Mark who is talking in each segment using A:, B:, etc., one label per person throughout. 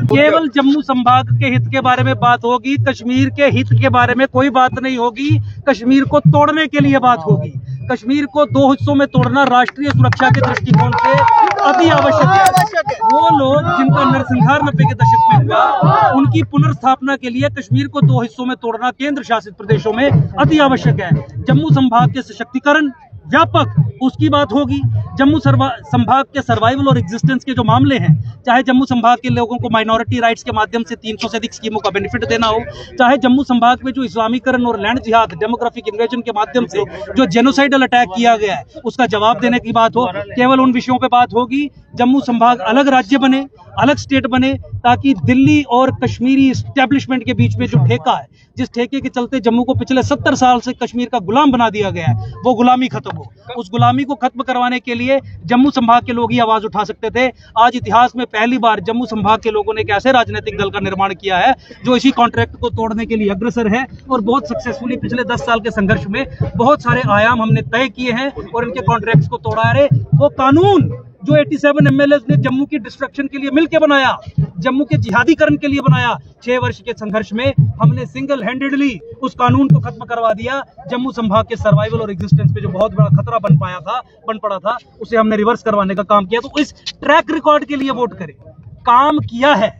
A: केवल जम्मू संभाग के हित के बारे में बात होगी, कश्मीर के हित के बारे में कोई बात नहीं होगी। कश्मीर को तोड़ने के लिए बात होगी। कश्मीर को दो हिस्सों में तोड़ना राष्ट्रीय सुरक्षा के दृष्टिकोण से अति आवश्यक है। वो लोग जिनका नरसंहार 90 के दशक में हुआ, उनकी पुनर्स्थापना के लिए कश्मीर को दो हिस्सों में तोड़ना केंद्र शासित प्रदेशों में अति आवश्यक है। जम्मू संभाग के सशक्तिकरण व्यापक, उसकी बात होगी। जम्मू संभाग के सर्वाइवल और एग्जिस्टेंस के जो मामले हैं, चाहे जम्मू संभाग के लोगों को माइनॉरिटी राइट्स के माध्यम से 300 से अधिक स्कीमों का बेनिफिट देना हो, चाहे जम्मू संभाग में जो इस्लामीकरण और लैंड जिहाद, डेमोग्राफिक इन्वेजन के माध्यम से जो जेनोसाइडल अटैक किया गया है, उसका जवाब देने की बात हो, केवल उन विषयों पर बात होगी। जम्मू संभाग अलग राज्य बने, अलग स्टेट बने, ताकि दिल्ली और कश्मीरी एस्टेब्लिशमेंट के बीच में जो ठेका है, जिस ठेके के चलते जम्मू को पिछले 70 साल से कश्मीर का गुलाम बना दिया गया है, वो गुलामी खत्म हो। उस गुलामी को खत्म करवाने के लिए जम्मू संभाग के लोग ही आवाज उठा सकते थे। आज इतिहास में पहली बार जम्मू संभाग के लोगों ने एक ऐसे राजनीतिक दल का निर्माण किया है जो इसी कॉन्ट्रैक्ट को तोड़ने के लिए अग्रसर है, और बहुत सक्सेसफुली पिछले 10 साल के संघर्ष में बहुत सारे आयाम हमने तय किए हैं और इनके कॉन्ट्रैक्ट्स को तोड़ा है। वो कानून जो 87 एमएलए ने जम्मू की डिस्ट्रक्शन के लिए मिलकर बनाया, जम्मू के जिहादीकरण के लिए बनाया, 6 वर्ष के संघर्ष में हमने सिंगल हैंडेडली उस कानून को खत्म करवा दिया। जम्मू संभाग के सर्वाइवल और एग्जिस्टेंस पे जो बहुत बड़ा खतरा बन पड़ा था, उसे हमने रिवर्स करवाने का काम किया। तो इस ट्रैक रिकॉर्ड के लिए वोट करें। काम किया है,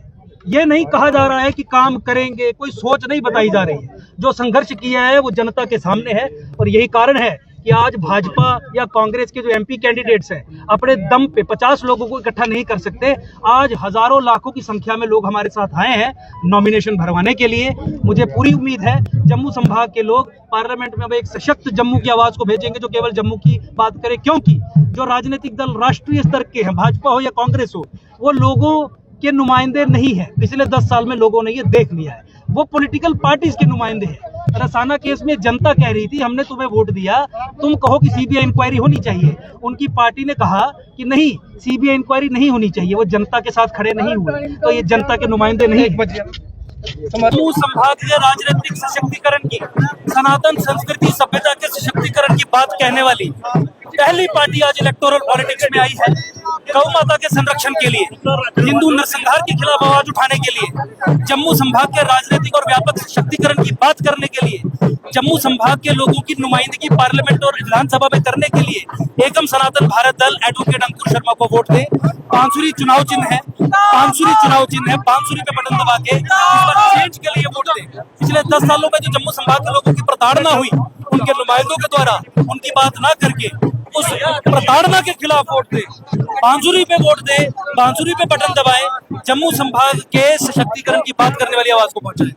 A: ये नहीं कहा जा रहा है कि काम करेंगे, कोई सोच नहीं बताई जा रही है। जो संघर्ष किया है वो जनता के सामने है, और यही कारण है कि आज भाजपा या कांग्रेस के जो एमपी कैंडिडेट्स हैं अपने दम पे 50 लोगों को इकट्ठा नहीं कर सकते। आज हजारों लाखों की संख्या में लोग हमारे साथ आए हैं नॉमिनेशन भरवाने के लिए। मुझे पूरी उम्मीद है जम्मू संभाग के लोग पार्लियामेंट में अब एक सशक्त जम्मू की आवाज को भेजेंगे जो केवल जम्मू की बात करे, क्योंकि जो राजनीतिक दल राष्ट्रीय स्तर के हैं, भाजपा हो या कांग्रेस हो, वो लोगों के नुमाइंदे नहीं है। पिछले 10 साल में लोगों ने ये देख लिया है, वो पॉलिटिकल पार्टीज के नुमाइंदे हैं। रसाना केस में जनता कह रही थी हमने तुम्हें वोट दिया, तुम कहो कि सीबीआई इंक्वायरी होनी चाहिए। उनकी पार्टी ने कहा कि नहीं, सीबीआई इंक्वायरी नहीं होनी चाहिए। वो जनता के साथ खड़े नहीं हुए, तो ये जनता के नुमाइंदे नहीं। जम्मू संभाग के राजनीतिक सशक्तिकरण की, सनातन संस्कृति सभ्यता के सशक्तिकरण की बात कहने वाली पहली पार्टी आज इलेक्टोरल पॉलिटिक्स में आई है। गौ माता के संरक्षण के लिए, हिंदू नरसंहार के खिलाफ आवाज उठाने के लिए, जम्मू संभाग के राजनीतिक और व्यापक सशक्तिकरण की बात करने के लिए, जम्मू संभाग के लोगों की नुमाइंदगी पार्लियामेंट और विधानसभा में करने के लिए एकम सनातन भारत दल एडवोकेट अंकुर शर्मा को वोट दे। बांसुरी चुनाव चिन्ह है, बांसुरी पे बटन दबा के चेंज के लिए वोट दे। पिछले 10 सालों में जो जम्मू संभाग के लोगों की प्रताड़ना हुई, उनके नुमाइंदों के द्वारा उनकी बात ना करके उस प्रताड़ना के खिलाफ वोट दे। बांसुरी पे वोट दे, बांसुरी पे बटन दबाए, जम्मू संभाग के सशक्तिकरण की बात करने वाली आवाज को पहुंचाए।